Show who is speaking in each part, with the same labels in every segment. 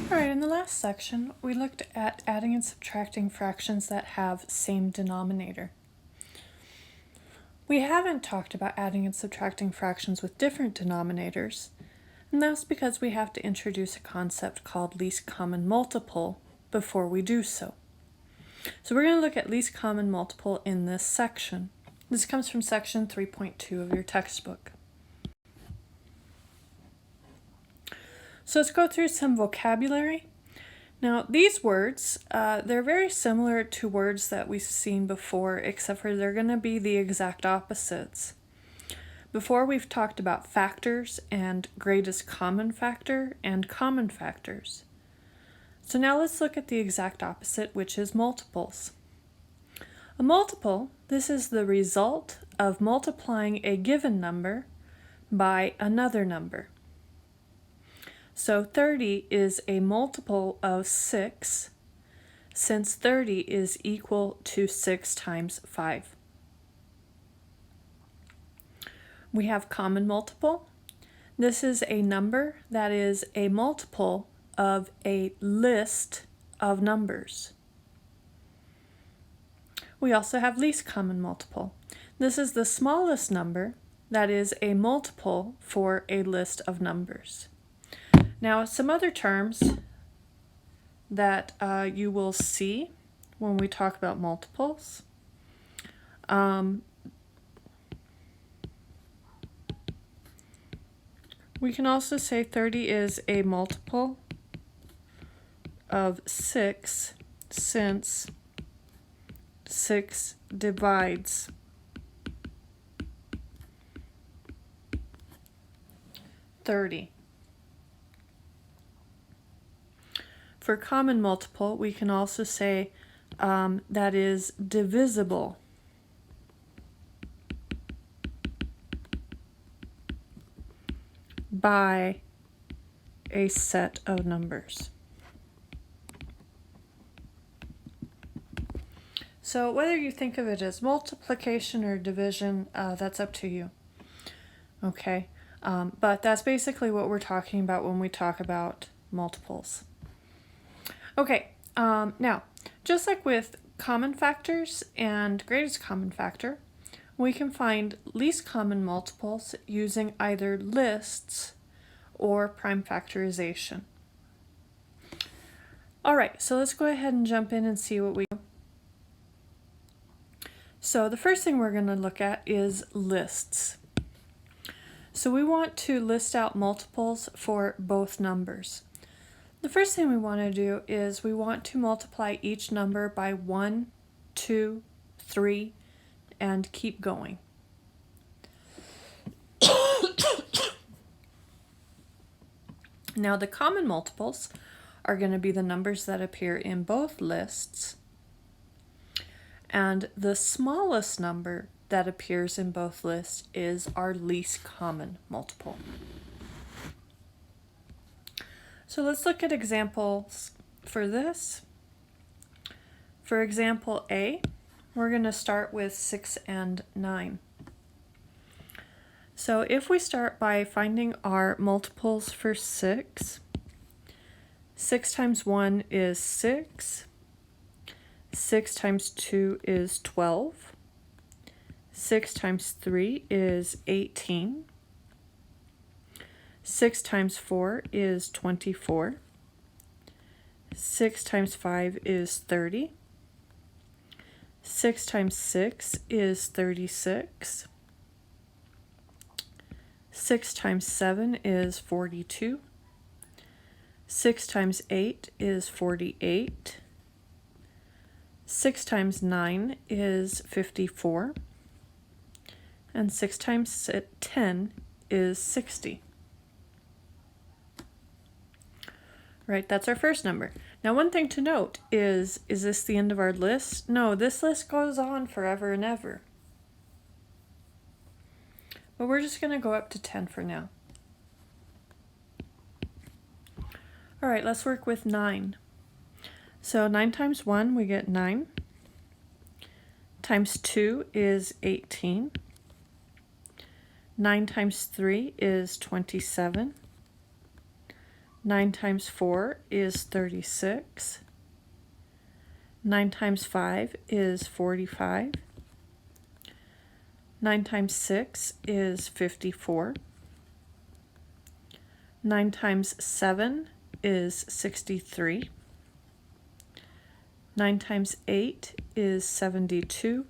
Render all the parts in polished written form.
Speaker 1: Alright, in the last section, we looked at adding and subtracting fractions that have same denominator. We haven't talked about adding and subtracting fractions with different denominators, and that's because we have to introduce a concept called least common multiple before we do so. So we're going to look at least common multiple in this section. This comes from section 3.2 of your textbook. So let's go through some vocabulary. Now these words, they're very similar to words that we've seen before, except for they're going to be the exact opposites. Before we've talked about factors and greatest common factor and common factors. So now let's look at the exact opposite, which is multiples. A multiple, this is the result of multiplying a given number by another number. So 30 is a multiple of 6, since 30 is equal to 6 times 5. We have common multiple. This is a number that is a multiple of a list of numbers. We also have least common multiple. This is the smallest number that is a multiple for a list of numbers. Now, some other terms that you will see when we talk about multiples. We can also say 30 is a multiple of 6, since 6 divides 30. For common multiple, we can also say that is divisible by a set of numbers. So whether you think of it as multiplication or division, that's up to you. Okay, but that's basically what we're talking about when we talk about multiples. Okay, now, just like with common factors and greatest common factor, we can find least common multiples using either lists or prime factorization. Alright, so let's go ahead and jump in and see what we do. So the first thing we're going to look at is lists. So we want to list out multiples for both numbers. The first thing we want to do is we want to multiply each number by 1, 2, 3, and keep going. Now the common multiples are going to be the numbers that appear in both lists, and the smallest number that appears in both lists is our least common multiple. So let's look at examples for this. For example A, we're going to start with 6 and 9. So if we start by finding our multiples for 6, 6 times 1 is 6, 6 times 2 is 12, 6 times 3 is 18, 6 times 4 is 24, 6 times 5 is 30, 6 times 6 is 36, 6 times 7 is 42, 6 times 8 is 48, 6 times 9 is 54, and 6 times 10 is 60. Right, that's our first number. Now one thing to note is this the end of our list? No, this list goes on forever and ever. But we're just going to go up to 10 for now. Alright, let's work with 9. So 9 times 1, we get 9. Times 2 is 18. 9 times 3 is 27. 9 times 4 is 36. 9 times 5 is 45. 9 times 6 is 54. 9 times 7 is 63. 9 times 8 is 72.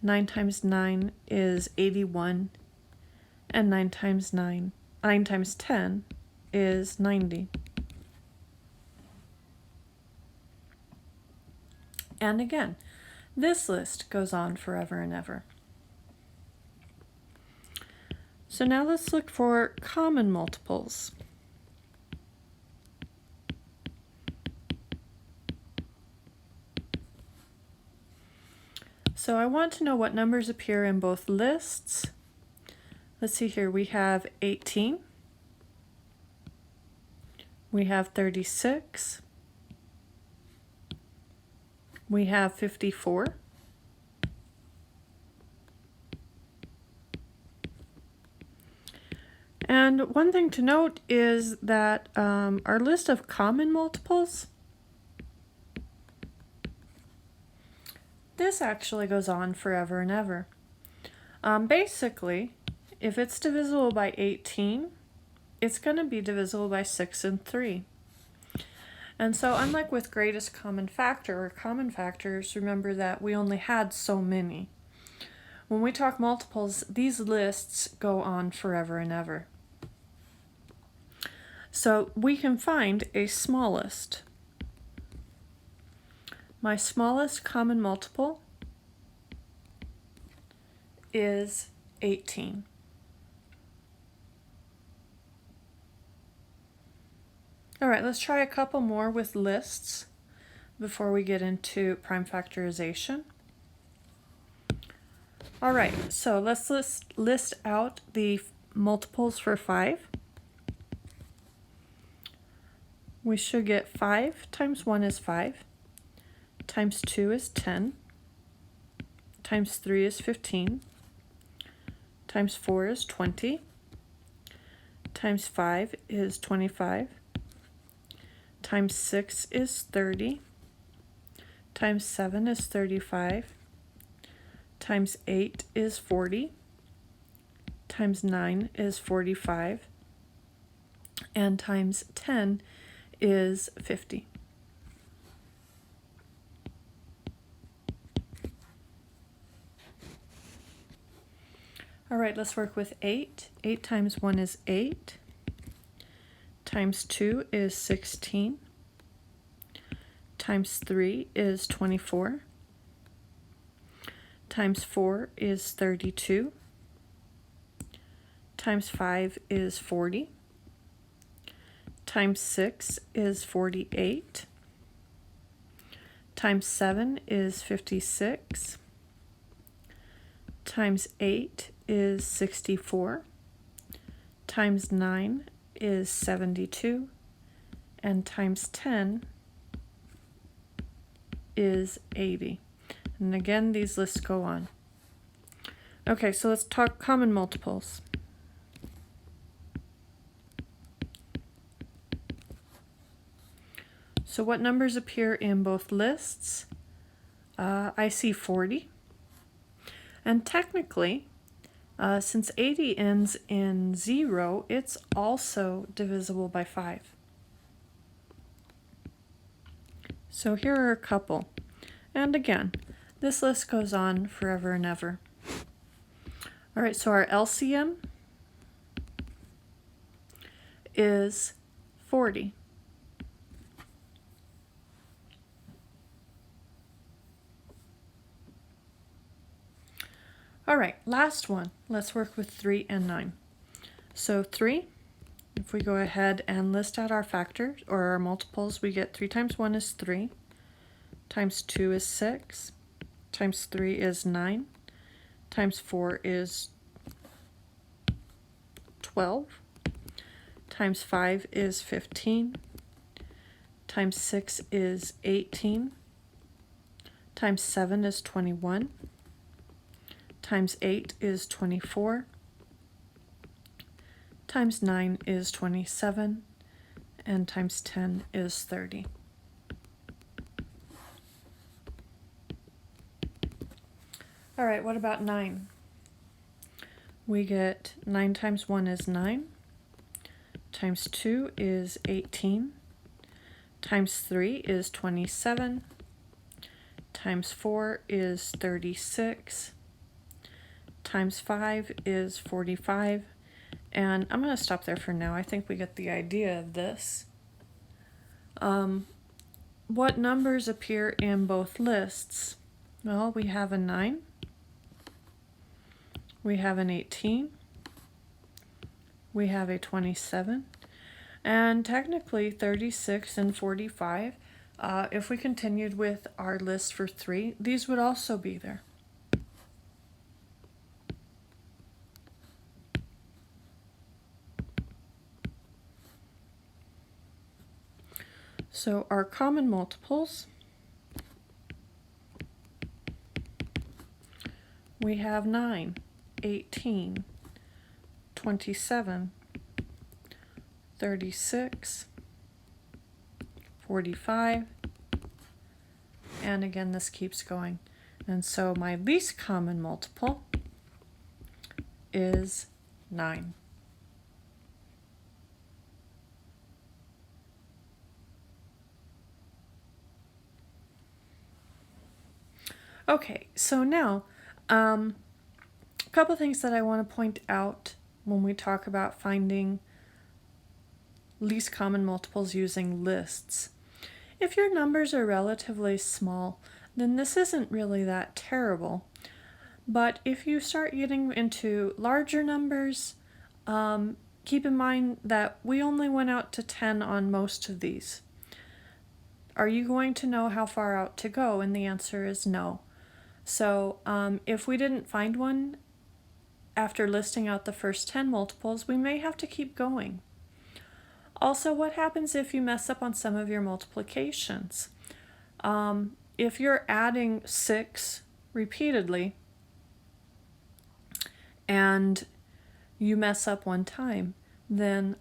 Speaker 1: 9 times 9 is 81. And 9 times 10 is 90. And again, this list goes on forever and ever. So now let's look for common multiples. So I want to know what numbers appear in both lists. Let's see here, we have 18. We have 36. We have 54. And one thing to note is that our list of common multiples, this actually goes on forever and ever. Basically, if it's divisible by 18, it's going to be divisible by 6 and 3. And so unlike with greatest common factor or common factors, remember that we only had so many. When we talk multiples, these lists go on forever and ever. So we can find a smallest. My smallest common multiple is 18. All right, let's try a couple more with lists before we get into prime factorization. All right, so let's list out the multiples for 5. We should get 5 times 1 is 5, times 2 is 10, times 3 is 15, times 4 is 20, times 5 is 25, times 6 is 30, times 7 is 35, times 8 is 40, times 9 is 45, and times 10 is 50. All right, let's work with 8. 8 times 1 is 8. Times 2 is 16. Times 3 is 24. Times 4 is 32. Times 5 is 40. Times 6 is 48. Times 7 is 56. Times 8 is 64. Times 9 is 72. And times 10 is 80. And again, these lists go on. Okay, so let's talk common multiples. So what numbers appear in both lists? I see 40. And technically, since 80 ends in 0, it's also divisible by 5. So here are a couple. And again, this list goes on forever and ever. All right, so our LCM is 40. All right, last one. Let's work with 3 and 9. So 3, if we go ahead and list out our factors or our multiples, we get 3 times 1 is 3, times 2 is 6, times 3 is 9, times 4 is 12, times 5 is 15, times 6 is 18, times 7 is 21, times 8 is 24, times 9 is 27, and times 10 is 30. All right, what about 9? We get 9 times 1 is 9, times 2 is 18, times 3 is 27, times 4 is 36, times 5 is 45, and I'm going to stop there for now. I think we get the idea of this. What numbers appear in both lists? Well, we have a 9, we have an 18, we have a 27, and technically 36 and 45. If we continued with our list for 3, these would also be there. So our common multiples, we have 9, 18, 27, 36, 45, and again this keeps going. And so my least common multiple is 9. Okay, so now a couple things that I want to point out when we talk about finding least common multiples using lists. If your numbers are relatively small, then this isn't really that terrible. But if you start getting into larger numbers, keep in mind that we only went out to 10 on most of these. Are you going to know how far out to go? And the answer is no. So if we didn't find one after listing out the first 10 multiples, we may have to keep going. Also, what happens if you mess up on some of your multiplications? If you're adding 6 repeatedly and you mess up one time, then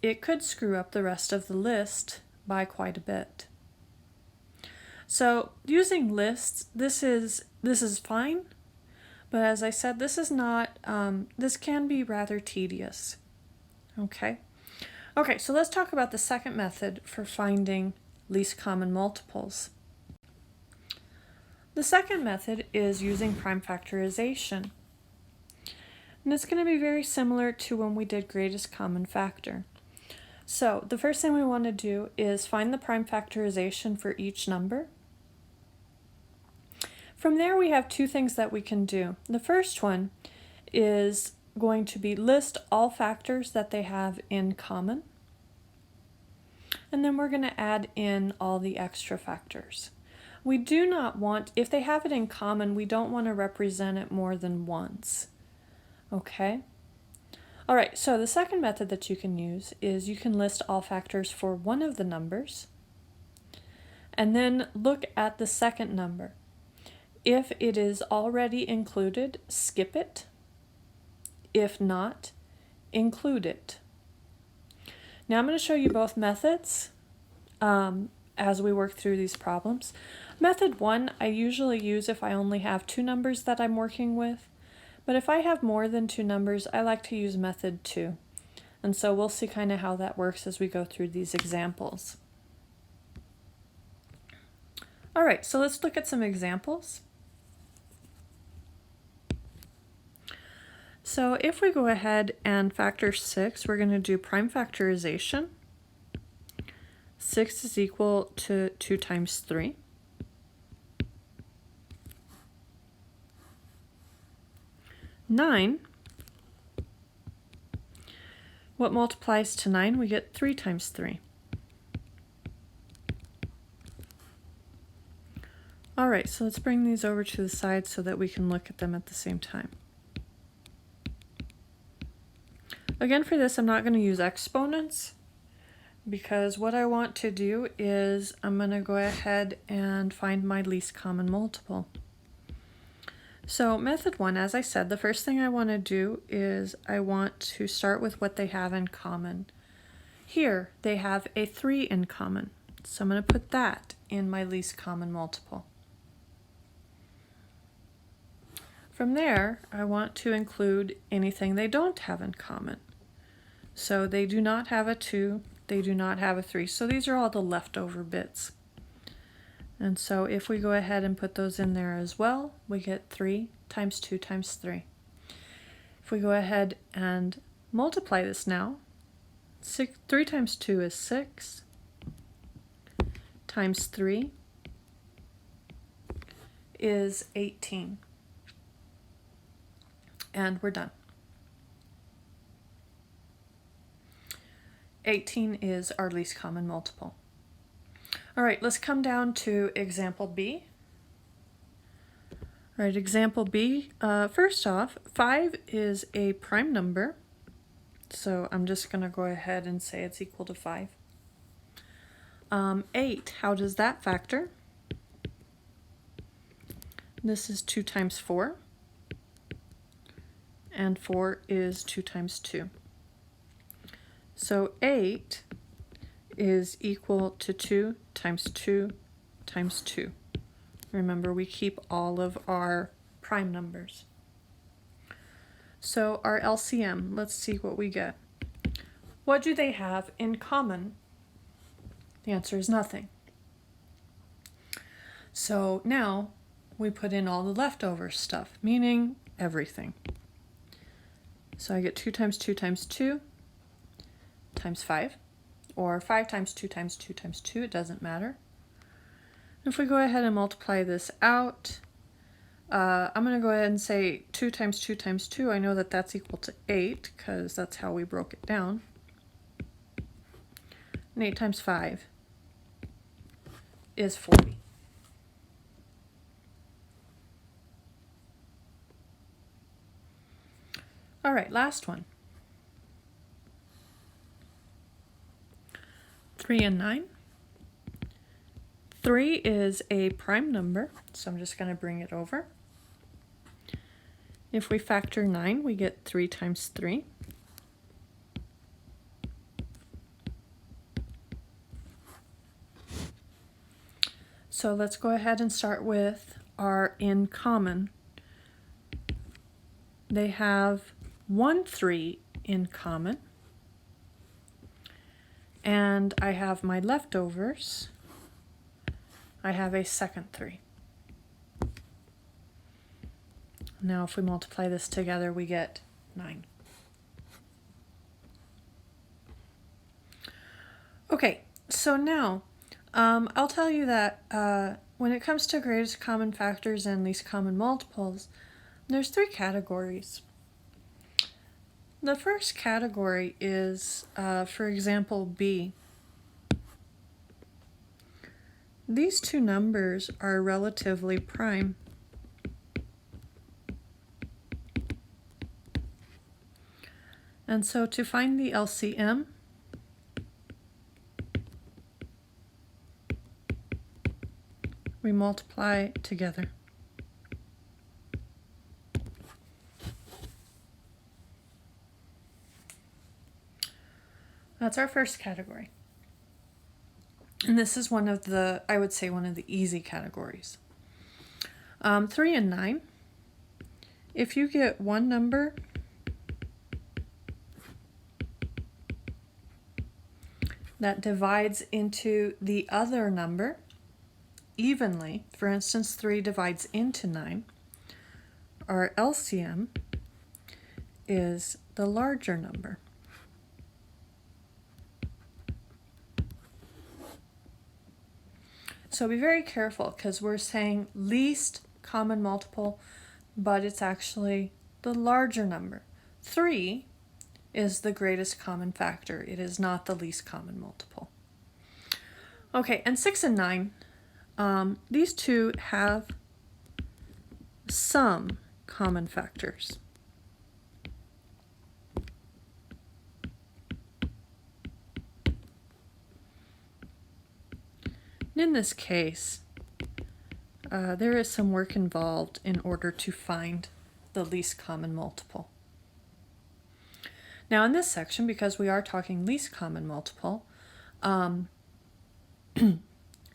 Speaker 1: it could screw up the rest of the list by quite a bit. So using lists, this is fine, but as I said, this is not, this can be rather tedious. Okay, so let's talk about the second method for finding least common multiples. The second method is using prime factorization. And it's going to be very similar to when we did greatest common factor. So the first thing we want to do is find the prime factorization for each number. From there we have two things that we can do. The first one is going to be list all factors that they have in common. And then we're going to add in all the extra factors. We do not want, if they have it in common, we don't want to represent it more than once. Okay? All right, so the second method that you can use is you can list all factors for one of the numbers and then look at the second number. If it is already included, skip it. If not, include it. Now I'm going to show you both methods as we work through these problems. Method 1 I usually use if I only have 2 numbers that I'm working with. But if I have more than 2 numbers, I like to use method 2. And so we'll see kind of how that works as we go through these examples. All right, so let's look at some examples. So if we go ahead and factor 6, we're going to do prime factorization. 6 is equal to 2 times 3. Nine, what multiplies to 9? We get 3 times 3. All right, so let's bring these over to the side so that we can look at them at the same time. Again, for this, I'm not going to use exponents because what I want to do is I'm going to go ahead and find my least common multiple. So method 1, as I said, the first thing I want to do is I want to start with what they have in common. Here they have a 3 in common, so I'm going to put that in my least common multiple. From there, I want to include anything they don't have in common. So they do not have a 2, they do not have a 3, so these are all the leftover bits. And so if we go ahead and put those in there as well, we get 3 times 2 times 3. If we go ahead and multiply this now, 3 times 2 is 6, times 3 is 18. And we're done. 18 is our least common multiple. All right, let's come down to example B. All right, example B. First off, 5 is a prime number, so I'm just going to go ahead and say it's equal to 5. 8, how does that factor? This is 2 times 4, and 4 is 2 times 2. So 8 is equal to 2 times 2 times 2. Remember, we keep all of our prime numbers. So our LCM, let's see what we get. What do they have in common? The answer is nothing. So now we put in all the leftover stuff, meaning everything. So I get 2 times 2 times 2 times 5, or 5 times 2 times 2 times 2, it doesn't matter. If we go ahead and multiply this out, I'm going to go ahead and say 2 times 2 times 2. I know that that's equal to 8 because that's how we broke it down. And 8 times 5 is 40. All right, last one. 3 and 9. 3 is a prime number, so I'm just going to bring it over. If we factor 9, we get 3 times 3. So let's go ahead and start with our in common. They have 1 3 in common, and I have my leftovers. I have a second 3. Now if we multiply this together, we get 9. Okay, so now I'll tell you that when it comes to greatest common factors and least common multiples, there's 3 categories. The first category is, for example, B. These two numbers are relatively prime. And so to find the LCM, we multiply together. That's our first category. And this is one of the, I would say, one of the easy categories. 3 and 9. If you get one number that divides into the other number evenly, for instance, 3 divides into 9, our LCM is the larger number. So be very careful because we're saying least common multiple, but it's actually the larger number. 3 is the greatest common factor. It is not the least common multiple. Okay, and 6 and 9, these two have some common factors. In this case, there is some work involved in order to find the least common multiple. Now in this section, because we are talking least common multiple,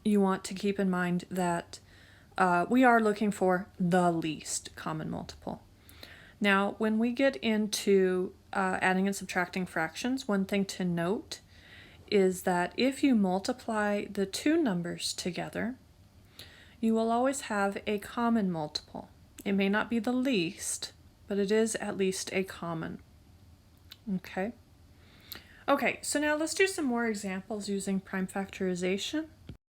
Speaker 1: you want to keep in mind that we are looking for the least common multiple. Now, when we get into adding and subtracting fractions, one thing to note is that if you multiply the two numbers together, you will always have a common multiple. It may not be the least, but it is at least a common. Okay, so now let's do some more examples using prime factorization.